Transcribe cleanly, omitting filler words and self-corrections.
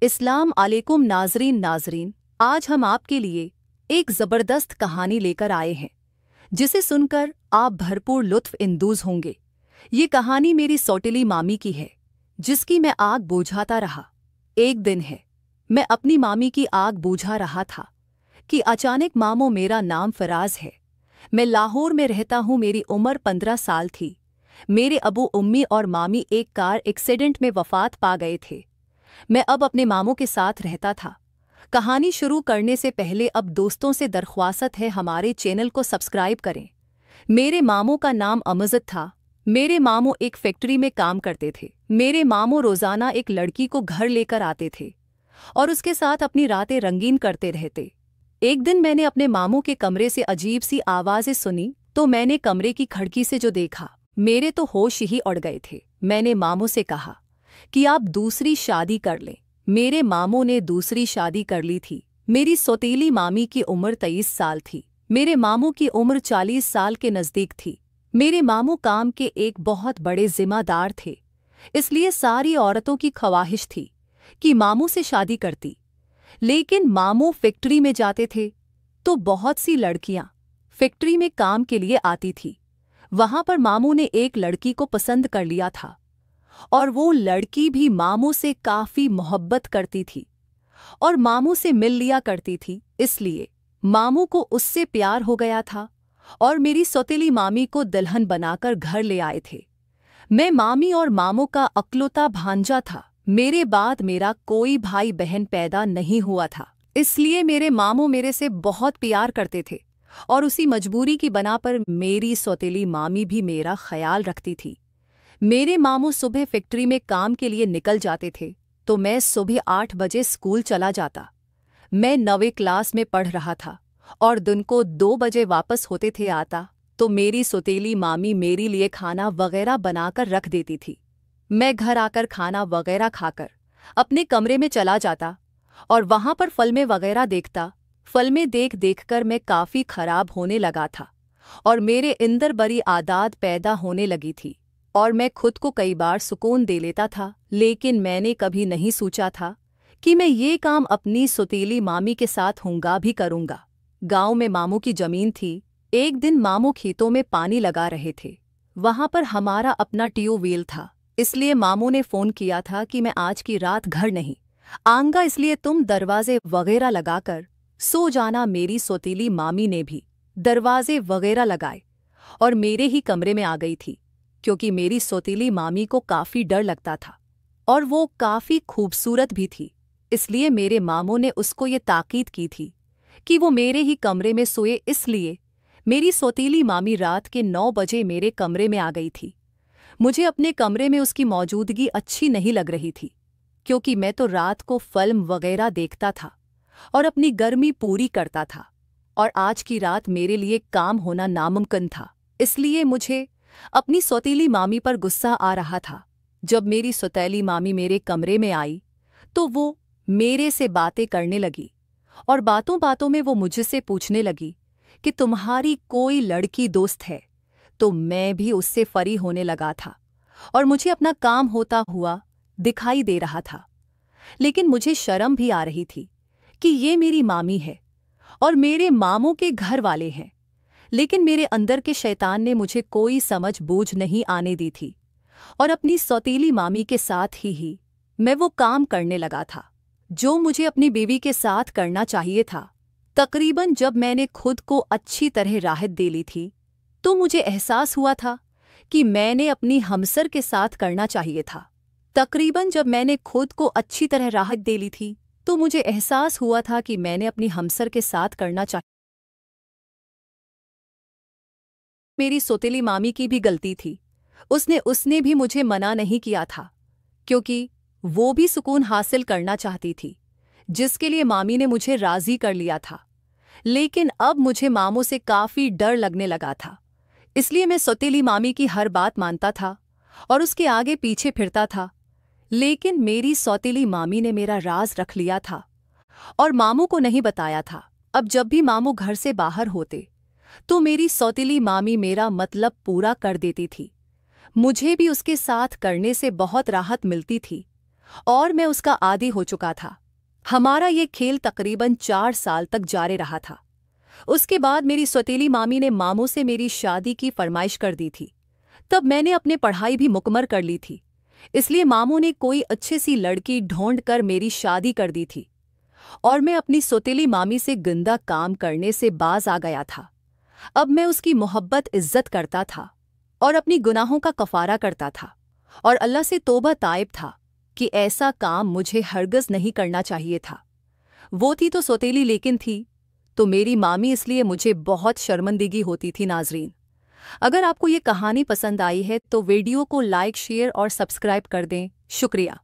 इस्लाम आलेकुम नाजरीन, आज हम आपके लिए एक ज़बरदस्त कहानी लेकर आए हैं जिसे सुनकर आप भरपूर लुत्फ़ इंदूज़ होंगे। ये कहानी मेरी सौतेली मामी की है जिसकी मैं आग बुझाता रहा। एक दिन है, मैं अपनी मामी की आग बुझा रहा था कि अचानक मामो, मेरा नाम फराज है, मैं लाहौर में रहता हूँ, मेरी उम्र 15 साल थी। मेरे अबू, उम्मी और मामी एक कार एक्सीडेंट में वफ़ात पा गए थे। मैं अब अपने मामों के साथ रहता था। कहानी शुरू करने से पहले अब दोस्तों से दरख्वास्त है, हमारे चैनल को सब्सक्राइब करें। मेरे मामों का नाम अमजद था। मेरे मामों एक फैक्ट्री में काम करते थे। मेरे मामों रोज़ाना एक लड़की को घर लेकर आते थे और उसके साथ अपनी रातें रंगीन करते रहते। एक दिन मैंने अपने मामों के कमरे से अजीब सी आवाज़ें सुनी तो मैंने कमरे की खिड़की से जो देखा, मेरे तो होश ही उड़ गए थे। मैंने मामों से कहा कि आप दूसरी शादी कर लें। मेरे मामों ने दूसरी शादी कर ली थी। मेरी सौतेली मामी की उम्र 23 साल थी। मेरे मामों की उम्र 40 साल के नज़दीक थी। मेरे मामों काम के एक बहुत बड़े जिम्मेदार थे, इसलिए सारी औरतों की ख्वाहिश थी कि मामों से शादी करती। लेकिन मामों फैक्ट्री में जाते थे तो बहुत सी लड़कियां फैक्ट्री में काम के लिए आती थी। वहां पर मामों ने एक लड़की को पसंद कर लिया था और वो लड़की भी मामों से काफ़ी मोहब्बत करती थी और मामों से मिल लिया करती थी। इसलिए मामों को उससे प्यार हो गया था और मेरी सौतेली मामी को दुल्हन बनाकर घर ले आए थे। मैं मामी और मामों का अकलौता भांजा था। मेरे बाद मेरा कोई भाई बहन पैदा नहीं हुआ था, इसलिए मेरे मामों मेरे से बहुत प्यार करते थे और उसी मजबूरी की बना पर मेरी सौतेली मामी भी मेरा ख्याल रखती थी। मेरे मामू सुबह फैक्ट्री में काम के लिए निकल जाते थे तो मैं सुबह 8 बजे स्कूल चला जाता। मैं 9वीं क्लास में पढ़ रहा था और दिन को 2 बजे वापस होते थे आता तो मेरी सौतेली मामी मेरे लिए खाना वगैरह बनाकर रख देती थी। मैं घर आकर खाना वगैरह खाकर अपने कमरे में चला जाता और वहाँ पर फ़िल्में वगैरह देखता। फ़िल्में देख कर मैं काफ़ी ख़राब होने लगा था और मेरे अंदर बड़ी आदत पैदा होने लगी थी और मैं खुद को कई बार सुकून दे लेता था। लेकिन मैंने कभी नहीं सोचा था कि मैं ये काम अपनी सौतेली मामी के साथ होऊंगा भी करूंगा। गांव में मामू की जमीन थी। एक दिन मामू खेतों में पानी लगा रहे थे। वहां पर हमारा अपना ट्यूबवेल था, इसलिए मामू ने फ़ोन किया था कि मैं आज की रात घर नहीं आऊंगा, इसलिए तुम दरवाजे वगैरह लगाकर सो जाना। मेरी सौतेली मामी ने भी दरवाजे वगैरह लगाए और मेरे ही कमरे में आ गई थी, क्योंकि मेरी सौतेली मामी को काफ़ी डर लगता था और वो काफ़ी खूबसूरत भी थी। इसलिए मेरे मामों ने उसको ये ताकीद की थी कि वो मेरे ही कमरे में सोए। इसलिए मेरी सौतेली मामी रात के 9 बजे मेरे कमरे में आ गई थी। मुझे अपने कमरे में उसकी मौजूदगी अच्छी नहीं लग रही थी, क्योंकि मैं तो रात को फिल्म वगैरह देखता था और अपनी गर्मी पूरी करता था और आज की रात मेरे लिए काम होना नामुमकिन था। इसलिए मुझे अपनी सौतेली मामी पर गुस्सा आ रहा था। जब मेरी सौतेली मामी मेरे कमरे में आई तो वो मेरे से बातें करने लगी और बातों बातों में वो मुझसे पूछने लगी कि तुम्हारी कोई लड़की दोस्त है। तो मैं भी उससे फरी होने लगा था और मुझे अपना काम होता हुआ दिखाई दे रहा था। लेकिन मुझे शर्म भी आ रही थी कि ये मेरी मामी है और मेरे मामों के घर वाले हैं। लेकिन मेरे अंदर के शैतान ने मुझे कोई समझ बूझ नहीं आने दी थी और अपनी सौतेली मामी के साथ ही मैं वो काम करने लगा था जो मुझे अपनी बीवी के साथ करना चाहिए था। तकरीबन जब मैंने खुद को अच्छी तरह राहत दे ली थी तो मुझे एहसास हुआ था कि मैंने अपनी हमसर के साथ करना चाहिए था। तकरीबन जब मैंने खुद को अच्छी तरह राहत दे ली थी तो मुझे एहसास हुआ था कि मैंने अपनी हमसर के साथ करना चाहिए। मेरी सौतेली मामी की भी गलती थी। उसने भी मुझे मना नहीं किया था, क्योंकि वो भी सुकून हासिल करना चाहती थी, जिसके लिए मामी ने मुझे राज़ी कर लिया था। लेकिन अब मुझे मामों से काफ़ी डर लगने लगा था, इसलिए मैं सौतेली मामी की हर बात मानता था और उसके आगे पीछे फिरता था। लेकिन मेरी सौतेली मामी ने मेरा राज रख लिया था और मामों को नहीं बताया था। अब जब भी मामू घर से बाहर होते तो मेरी सौतेली मामी मेरा मतलब पूरा कर देती थी। मुझे भी उसके साथ करने से बहुत राहत मिलती थी और मैं उसका आदी हो चुका था। हमारा ये खेल तकरीबन 4 साल तक जारी रहा था। उसके बाद मेरी सौतेली मामी ने मामू से मेरी शादी की फरमाइश कर दी थी। तब मैंने अपनी पढ़ाई भी मुकम्मल कर ली थी, इसलिए मामू ने कोई अच्छी सी लड़की ढूंढ कर मेरी शादी कर दी थी और मैं अपनी सौतेली मामी से गंदा काम करने से बाज आ गया था। अब मैं उसकी मोहब्बत इज्जत करता था और अपनी गुनाहों का कफारा करता था और अल्लाह से तौबा ताइब था कि ऐसा काम मुझे हरगिज़ नहीं करना चाहिए था। वो थी तो सौतेली लेकिन थी तो मेरी मामी, इसलिए मुझे बहुत शर्मिंदगी होती थी। नाजरीन, अगर आपको ये कहानी पसंद आई है तो वीडियो को लाइक, शेयर और सब्सक्राइब कर दें। शुक्रिया।